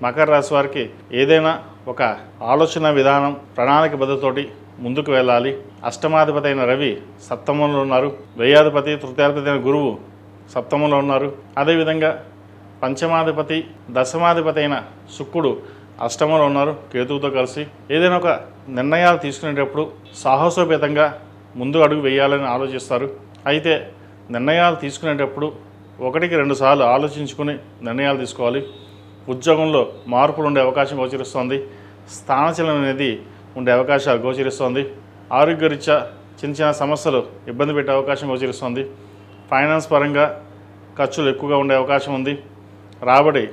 మకర రాశి వారికి ఏదైనా ఒక ఆలోచన విధానం ప్రణాళికబద్ధతోటి ముందుకు వెళ్ళాలి. అష్టమాధిపతి అయిన రవి సప్తమంలో ఉన్నారు. వ్యయాధిపతి తృతీయాధిపతి అయిన గురువు సప్తమంలో ఉన్నారు. అదేవిధంగా పంచమాధిపతి దశమాధిపతి అయిన శుక్రుడు అష్టమంలో ఉన్నారు కేతువుతో కలిసి. ఏదైనా ఒక నిర్ణయాలు తీసుకునేటప్పుడు సాహసోపేతంగా ముందు అడుగు వేయాలని ఆలోచిస్తారు. అయితే నిర్ణయాలు తీసుకునేటప్పుడు 1-2 సార్లు ఆలోచించుకుని నిర్ణయాలు తీసుకోవాలి. ఉద్యోగంలో మార్పులు ఉండే అవకాశం గోచరిస్తోంది. స్థానచలనం అనేది ఉండే అవకాశాలు గోచరిస్తోంది. ఆరోగ్యరీత్యా చిన్న సమస్యలు ఇబ్బంది పెట్టే అవకాశం గోచరిస్తోంది. ఫైనాన్స్ పరంగా ఖర్చులు ఎక్కువగా ఉండే అవకాశం ఉంది. రాబడి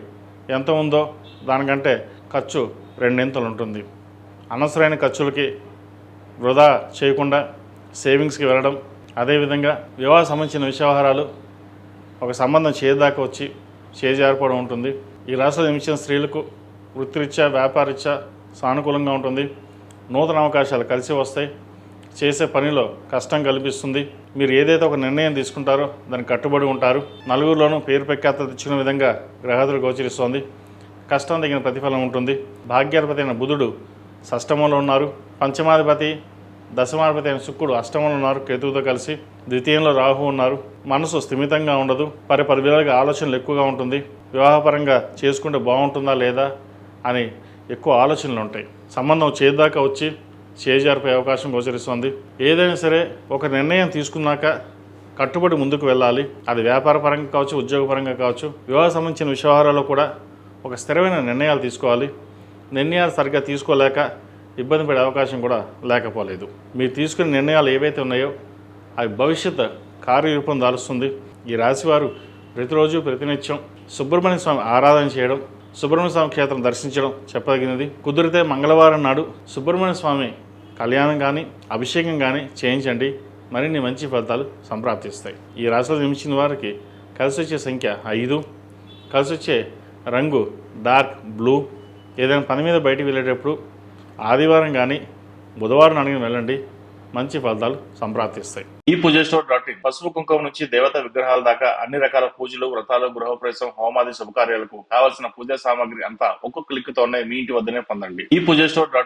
ఎంత ఉందో దానికంటే ఖర్చు 2 ఉంటుంది. అనవసరమైన ఖర్చులకి వృధా చేయకుండా సేవింగ్స్కి వెళ్ళడం, అదేవిధంగా వివాహ సంబంధించిన వ్యవహారాలు ఒక సంబంధం చేదాకా వచ్చి చేజారిపోవడం ఉంటుంది. ఈ రాశిలో జన్మించిన స్త్రీలకు వృత్తిరీత్యా వ్యాపారరీత్యా సానుకూలంగా ఉంటుంది. నూతన అవకాశాలు కలిసి వస్తాయి. చేసే పనిలో కష్టం కల్పిస్తుంది. మీరు ఏదైతే ఒక నిర్ణయం తీసుకుంటారో దానికి కట్టుబడి ఉంటారు. నలుగురిలోనూ పేరు ప్రఖ్యాతలు తెచ్చుకునే విధంగా గ్రహదులు గోచరిస్తోంది. కష్టం తగిన ప్రతిఫలం ఉంటుంది. భాగ్యాధిపతి అయిన బుధుడు షష్టమంలో ఉన్నారు. పంచమాధిపతి దశమాధిపతి అయిన శుక్రుడు అష్టమంలో ఉన్నారు కేతువుతో కలిసి. ద్వితీయంలో రాహు ఉన్నారు. మనసు స్థిమితంగా ఉండదు. పరివిధాలుగా ఆలోచనలు ఎక్కువగా ఉంటుంది. వివాహపరంగా చేసుకుంటే బాగుంటుందా లేదా అని ఎక్కువ ఆలోచనలు ఉంటాయి. సంబంధం చేదాకా వచ్చి చేజారిపోయే అవకాశం గోచరిస్తుంది. ఏదైనా సరే ఒక నిర్ణయం తీసుకున్నాక కట్టుబడి ముందుకు వెళ్ళాలి. అది వ్యాపార పరంగా కావచ్చు, ఉద్యోగపరంగా కావచ్చు. వివాహ సంబంధించిన వ్యవహారాల్లో కూడా ఒక స్థిరమైన నిర్ణయాలు తీసుకోవాలి. నిర్ణయాలు సరిగ్గా తీసుకోలేక ఇబ్బంది పడే అవకాశం కూడా లేకపోలేదు. మీరు తీసుకునే నిర్ణయాలు ఏవైతే ఉన్నాయో అవి భవిష్యత్ కార్యరూపం దాలుస్తుంది. ఈ రాశివారు ప్రతిరోజు ప్రతినిత్యం సుబ్రహ్మణ్య స్వామి ఆరాధన చేయడం, సుబ్రహ్మణ్య స్వామి క్షేత్రం దర్శించడం చెప్పదగినది. కుదిరితే మంగళవారం నాడు సుబ్రహ్మణ్య స్వామి కళ్యాణం కానీ అభిషేకం కానీ చేయించండి. మరిన్ని మంచి ఫలితాలు సంప్రాప్తిస్తాయి. ఈ రాశిలో జన్మించిన వారికి కలిసి వచ్చే సంఖ్య 5, కలిసి వచ్చే రంగు డార్క్ బ్లూ. ఏదైనా పని మీద బయటికి వెళ్ళేటప్పుడు ఆదివారం కానీ బుధవారం అడిగిన వెళ్ళండి. మంచి ఫలితాలు సంప్రాప్తిస్తాయి. ఈ పూజస్టోర్.in పసుపు కుంకుమ నుంచి దేవతా విగ్రహాల దాకా అన్ని రకాల పూజలు, వ్రతాలు, గృహప్రవేశం, హోమాది శుభకార్యాలకు కావలసిన పూజా సామాగ్రి అంతా ఒక్కొక్క క్లిక్ తోనే మీ ఇంటి వద్దనే పొందండి. ఈ పూజస్టోర్.in